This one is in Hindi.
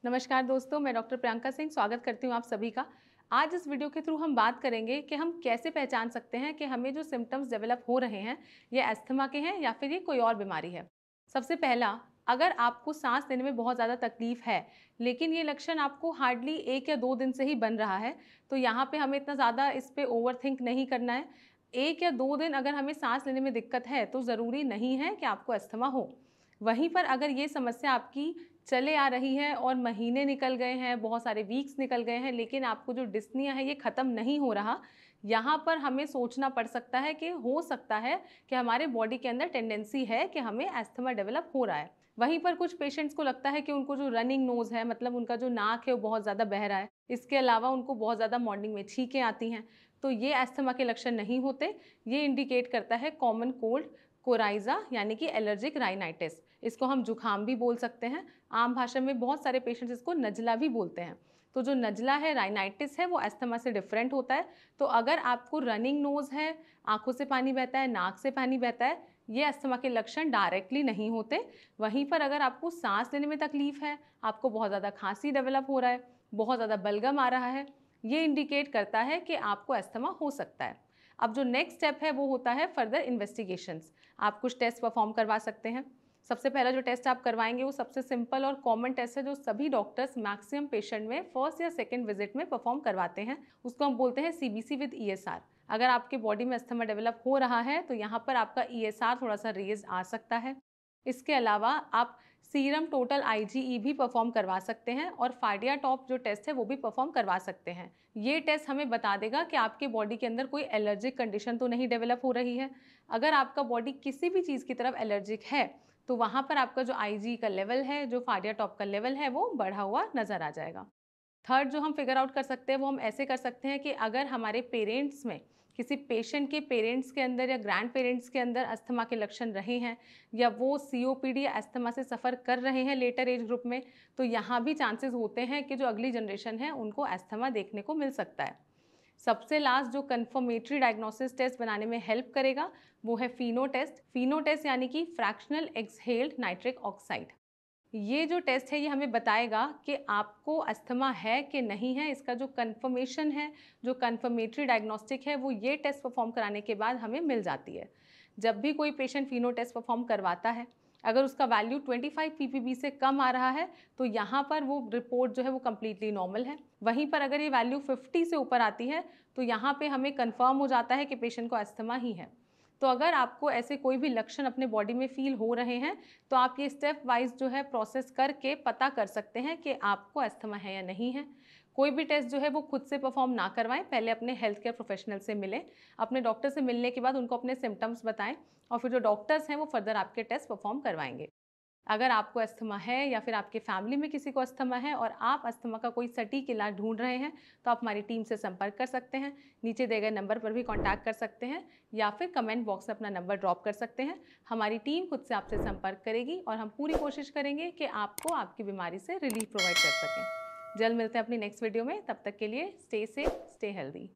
नमस्कार दोस्तों, मैं डॉक्टर प्रियंका सिंह स्वागत करती हूँ आप सभी का। आज इस वीडियो के थ्रू हम बात करेंगे कि हम कैसे पहचान सकते हैं कि हमें जो सिम्टम्स डेवलप हो रहे हैं ये अस्थमा के हैं या फिर ये कोई और बीमारी है। सबसे पहला, अगर आपको सांस लेने में बहुत ज़्यादा तकलीफ है लेकिन ये लक्षण आपको हार्डली 1 या 2 दिन से ही बन रहा है, तो यहाँ पे हमें इतना ज़्यादा इस पर ओवरथिंक नहीं करना है। 1 या 2 दिन अगर हमें सांस लेने में दिक्कत है तो ज़रूरी नहीं है कि आपको अस्थमा हो। वहीं पर अगर ये समस्या आपकी चले आ रही है और महीने निकल गए हैं, बहुत सारे वीक्स निकल गए हैं, लेकिन आपको जो डिस्निया है ये ख़त्म नहीं हो रहा, यहाँ पर हमें सोचना पड़ सकता है कि हो सकता है कि हमारे बॉडी के अंदर टेंडेंसी है कि हमें अस्थमा डेवलप हो रहा है। वहीं पर कुछ पेशेंट्स को लगता है कि उनको जो रनिंग नोज़ है, मतलब उनका जो नाक है वो बहुत ज़्यादा बह रहा है। इसके अलावा उनको बहुत ज़्यादा मॉर्निंग में छींकें आती हैं, तो ये अस्थमा के लक्षण नहीं होते। ये इंडिकेट करता है कॉमन कोल्ड, कोराइजा यानी कि एलर्जिक राइनाइटिस। इसको हम जुखाम भी बोल सकते हैं। आम भाषा में बहुत सारे पेशेंट्स इसको नजला भी बोलते हैं। तो जो नजला है, राइनाइटिस है, वो अस्थमा से डिफरेंट होता है। तो अगर आपको रनिंग नोज है, आंखों से पानी बहता है, नाक से पानी बहता है, ये अस्थमा के लक्षण डायरेक्टली नहीं होते। वहीं पर अगर आपको सांस लेने में तकलीफ है, आपको बहुत ज़्यादा खांसी डेवलप हो रहा है, बहुत ज़्यादा बलगम आ रहा है, ये इंडिकेट करता है कि आपको अस्थमा हो सकता है। अब जो नेक्स्ट स्टेप है वो होता है फर्दर इन्वेस्टिगेशंस। आप कुछ टेस्ट परफॉर्म करवा सकते हैं। सबसे पहला जो टेस्ट आप करवाएंगे वो सबसे सिंपल और कॉमन टेस्ट है जो सभी डॉक्टर्स मैक्सिमम पेशेंट में फर्स्ट या सेकंड विजिट में परफॉर्म करवाते हैं। उसको हम बोलते हैं सीबीसी विद ईएसआर। अगर आपके बॉडी में अस्थमा डेवलप हो रहा है तो यहाँ पर आपका ईएसआर थोड़ा सा रेज आ सकता है। इसके अलावा आप सीरम टोटल आईजीई भी परफॉर्म करवा सकते हैं और फाडिया टॉप जो टेस्ट है वो भी परफॉर्म करवा सकते हैं। ये टेस्ट हमें बता देगा कि आपके बॉडी के अंदर कोई एलर्जिक कंडीशन तो नहीं डेवलप हो रही है। अगर आपका बॉडी किसी भी चीज़ की तरफ एलर्जिक है तो वहाँ पर आपका जो आईजी का लेवल है, जो फाडिया टॉप का लेवल है, वो बढ़ा हुआ नजर आ जाएगा। थर्ड जो हम फिगर आउट कर सकते हैं वो हम ऐसे कर सकते हैं कि अगर हमारे पेरेंट्स में किसी पेशेंट के पेरेंट्स के अंदर या ग्रैंड पेरेंट्स के अंदर अस्थमा के लक्षण रहे हैं या वो सीओपीडी या अस्थमा से सफ़र कर रहे हैं लेटर एज ग्रुप में, तो यहाँ भी चांसेस होते हैं कि जो अगली जनरेशन है उनको अस्थमा देखने को मिल सकता है। सबसे लास्ट जो कंफर्मेटरी डायग्नोसिस टेस्ट बनाने में हेल्प करेगा वो है फीनो टेस्ट। फीनो टेस्ट यानी कि फ्रैक्शनल एक्सहेल्ड नाइट्रिक ऑक्साइड। ये जो टेस्ट है ये हमें बताएगा कि आपको अस्थमा है कि नहीं है। इसका जो कंफर्मेशन है, जो कंफर्मेटरी डायग्नोस्टिक है, वो ये टेस्ट परफॉर्म कराने के बाद हमें मिल जाती है। जब भी कोई पेशेंट फीनो टेस्ट परफॉर्म करवाता है, अगर उसका वैल्यू 25 ppb से कम आ रहा है तो यहाँ पर वो रिपोर्ट जो है वो कम्प्लीटली नॉर्मल है। वहीं पर अगर ये वैल्यू 50 से ऊपर आती है तो यहाँ पे हमें कंफर्म हो जाता है कि पेशेंट को अस्थमा ही है। तो अगर आपको ऐसे कोई भी लक्षण अपने बॉडी में फील हो रहे हैं तो आप ये स्टेप वाइज जो है प्रोसेस करके पता कर सकते हैं कि आपको अस्थमा है या नहीं है। कोई भी टेस्ट जो है वो खुद से परफॉर्म ना करवाएं, पहले अपने हेल्थ केयर प्रोफेशनल से मिलें। अपने डॉक्टर से मिलने के बाद उनको अपने सिम्टम्स बताएं और फिर जो डॉक्टर्स हैं वो फर्दर आपके टेस्ट परफॉर्म करवाएंगे। अगर आपको अस्थमा है या फिर आपके फैमिली में किसी को अस्थमा है और आप अस्थमा का कोई सटीक इलाज ढूंढ रहे हैं तो आप हमारी टीम से संपर्क कर सकते हैं। नीचे दिए गए नंबर पर भी कांटेक्ट कर सकते हैं या फिर कमेंट बॉक्स में अपना नंबर ड्रॉप कर सकते हैं। हमारी टीम खुद से आपसे संपर्क करेगी और हम पूरी कोशिश करेंगे कि आपको आपकी बीमारी से रिलीफ प्रोवाइड कर सकें। जल्द मिलते हैं अपनी नेक्स्ट वीडियो में, तब तक के लिए स्टे सेफ, स्टे हेल्दी।